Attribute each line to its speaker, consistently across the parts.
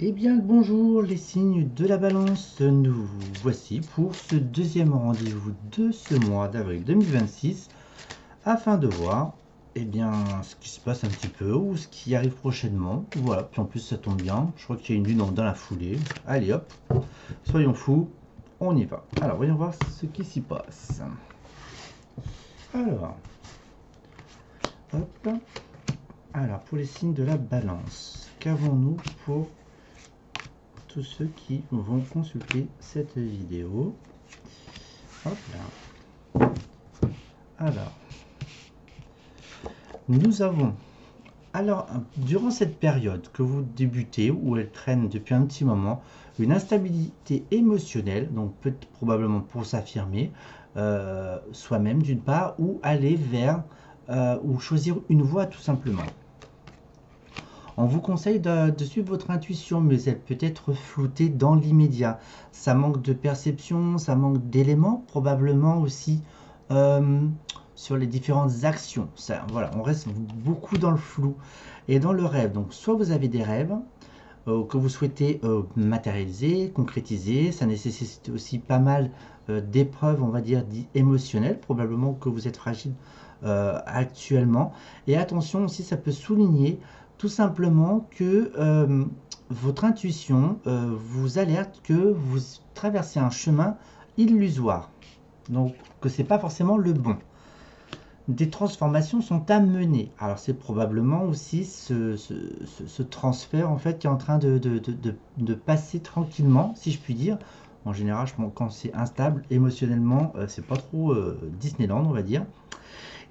Speaker 1: Eh bien, bonjour les signes de la balance, nous voici pour ce deuxième rendez-vous de ce mois d'avril 2026 afin de voir bien, ce qui se passe un petit peu ou ce qui arrive prochainement. Voilà, puis en plus ça tombe bien, je crois qu'il y a une lune dans la foulée. Allez hop, soyons fous, on y va. Alors, voyons voir ce qui s'y passe. Alors, hop, alors pour les signes de la balance, qu'avons-nous pour tous ceux qui vont consulter cette vidéo? Hop là. Alors, nous avons, alors, durant cette période que vous débutez, où elle traîne depuis un petit moment, une instabilité émotionnelle, donc peut-être probablement pour s'affirmer soi-même d'une part, ou aller vers, ou choisir une voie tout simplement. On vous conseille de suivre votre intuition, mais elle peut être floutée dans l'immédiat. Ça manque de perception, ça manque d'éléments, probablement aussi sur les différentes actions. Ça, voilà, on reste beaucoup dans le flou et dans le rêve. Donc, soit vous avez des rêves que vous souhaitez matérialiser, concrétiser. Ça nécessite aussi pas mal d'épreuves, on va dire, émotionnelles. Probablement que vous êtes fragile actuellement. Et attention aussi, ça peut souligner tout simplement que votre intuition vous alerte que vous traversez un chemin illusoire. Donc, que c'est pas forcément le bon. Des transformations sont à mener. Alors c'est probablement aussi ce transfert en fait qui est en train de passer tranquillement, si je puis dire. En général, quand c'est instable émotionnellement, c'est pas trop Disneyland, on va dire.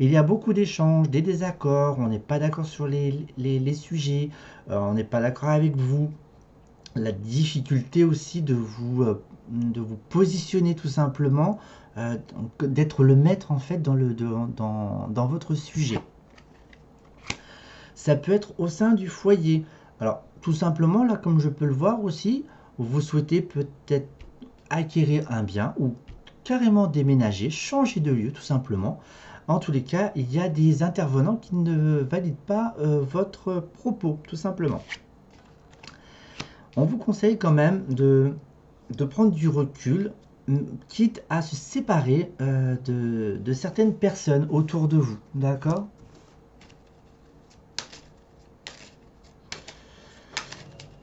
Speaker 1: Il y a beaucoup d'échanges, des désaccords, on n'est pas d'accord sur les sujets, on n'est pas d'accord avec vous. La difficulté aussi de vous positionner tout simplement, d'être le maître en fait dans votre sujet. Ça peut être au sein du foyer. Alors tout simplement là, comme je peux le voir aussi, vous souhaitez peut-être acquérir un bien ou carrément déménager, changer de lieu tout simplement. En tous les cas, il y a des intervenants qui ne valident pas votre propos tout simplement. On vous conseille quand même de prendre du recul, quitte à se séparer de certaines personnes autour de vous. D'accord?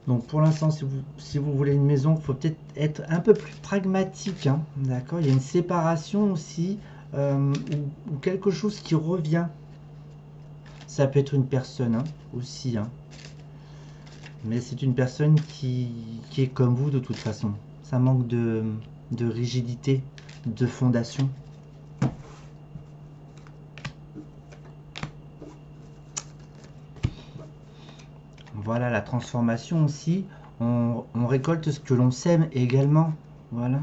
Speaker 1: Donc pour l'instant, si vous voulez une maison, il faut peut-être être un peu plus pragmatique. Hein, d'accord? Il y a une séparation aussi, ou quelque chose qui revient. Ça peut être une personne hein, aussi. Hein. Mais c'est une personne qui est comme vous de toute façon. Ça manque de rigidité, de fondation. Voilà la transformation aussi. On récolte ce que l'on sème également. Voilà.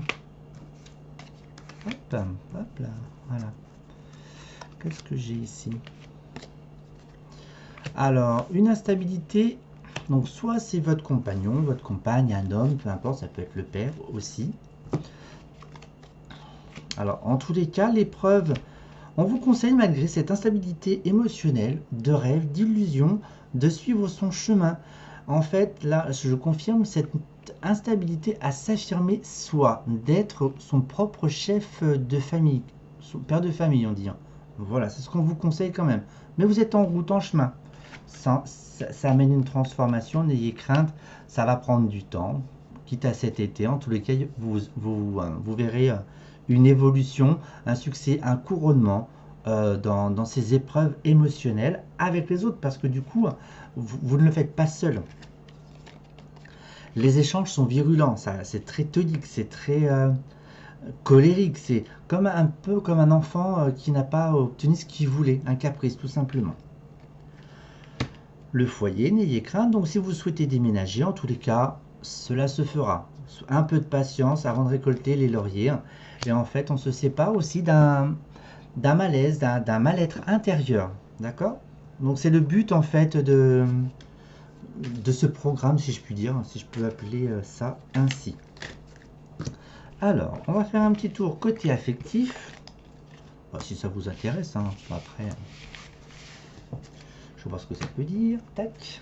Speaker 1: Hop, hop là. Voilà. Qu'est-ce que j'ai ici? Alors, une instabilité. Donc, soit c'est votre compagnon, votre compagne, un homme, peu importe, ça peut être le père aussi. Alors, en tous les cas, l'épreuve, on vous conseille, malgré cette instabilité émotionnelle, de rêve, d'illusion, de suivre son chemin. En fait, là, je confirme cette instabilité à s'affirmer soi, d'être son propre chef de famille, son père de famille, on dit. Voilà, c'est ce qu'on vous conseille quand même. Mais vous êtes en route, en chemin. Ça amène une transformation, n'ayez crainte, ça va prendre du temps, quitte à cet été. En tous les cas, vous verrez une évolution, un succès, un couronnement dans ces épreuves émotionnelles avec les autres, parce que du coup, vous ne le faites pas seul. Les échanges sont virulents, c'est très tonique, c'est très colérique, c'est comme un peu comme un enfant qui n'a pas obtenu ce qu'il voulait, un caprice tout simplement. Le foyer, n'ayez crainte, donc si vous souhaitez déménager, en tous les cas, cela se fera. Un peu de patience avant de récolter les lauriers. Et en fait, on se sépare aussi d'un malaise, d'un mal-être intérieur. D'accord? Donc c'est le but en fait de ce programme, si je puis dire, si je peux appeler ça ainsi. Alors, on va faire un petit tour côté affectif. Bah, si ça vous intéresse, hein. Après, je vois ce que ça peut dire. Tac.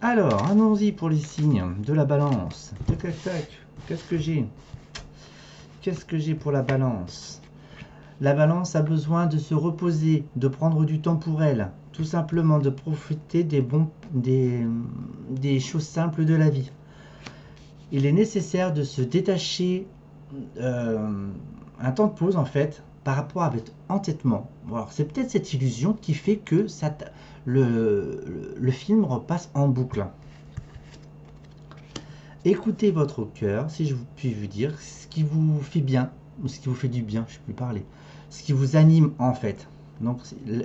Speaker 1: Alors, allons-y pour les signes de la balance. Tac, tac, tac. Qu'est-ce que j'ai? Qu'est-ce que j'ai pour la balance? La balance a besoin de se reposer, de prendre du temps pour elle, tout simplement de profiter des choses simples de la vie. Il est nécessaire de se détacher un temps de pause en fait par rapport à votre entêtement. Alors c'est peut-être cette illusion qui fait que le film repasse en boucle. Écoutez votre cœur, si je puis vous dire, ce qui vous fait bien, ou ce qui vous fait du bien, je ne sais plus parler, ce qui vous anime en fait. Donc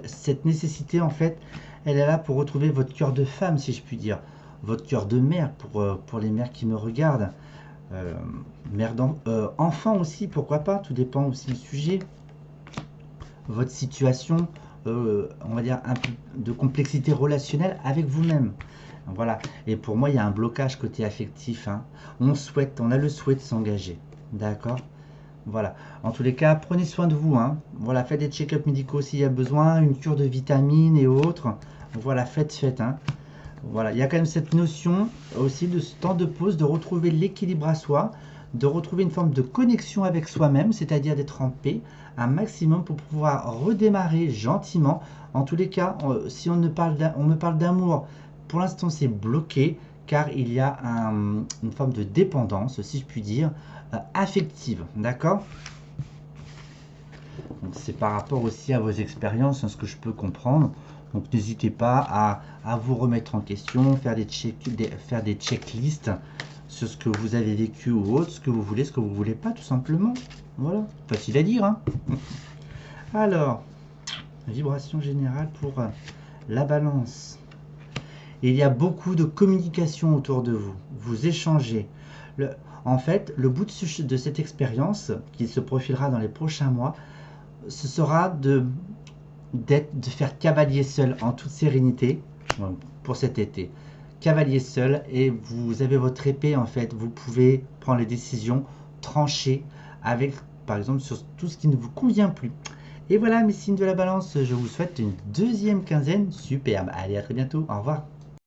Speaker 1: cette nécessité en fait, elle est là pour retrouver votre cœur de femme, si je puis dire, votre cœur de mère pour les mères qui me regardent, mère enfant aussi, pourquoi pas, tout dépend aussi du sujet, votre situation, on va dire un peu de complexité relationnelle avec vous-même. Voilà. Et pour moi, il y a un blocage côté affectif, hein. On a le souhait de s'engager. D'accord? Voilà. En tous les cas, prenez soin de vous, hein. Voilà, faites des check-up médicaux s'il y a besoin, une cure de vitamines et autres. Voilà, faites, hein. Voilà, il y a quand même cette notion aussi de ce temps de pause, de retrouver l'équilibre à soi, de retrouver une forme de connexion avec soi-même, c'est-à-dire d'être en paix un maximum pour pouvoir redémarrer gentiment. En tous les cas, si on me parle d'amour, pour l'instant c'est bloqué car il y a une forme de dépendance, si je puis dire, affective. D'accord? Donc c'est par rapport aussi à vos expériences, hein, ce que je peux comprendre. Donc n'hésitez pas à vous remettre en question, faire faire des checklists sur ce que vous avez vécu ou autre, ce que vous voulez pas, tout simplement. Voilà, facile à dire, hein. Alors, vibration générale pour la balance. Il y a beaucoup de communication autour de vous. Vous échangez. En fait, le bout de cette expérience, qui se profilera dans les prochains mois, ce sera de faire cavalier seul en toute sérénité pour cet été. Cavalier seul et vous avez votre épée en fait. Vous pouvez prendre les décisions tranchées avec, par exemple, sur tout ce qui ne vous convient plus. Et voilà mes signes de la balance. Je vous souhaite une deuxième quinzaine superbe. Allez, à très bientôt. Au revoir.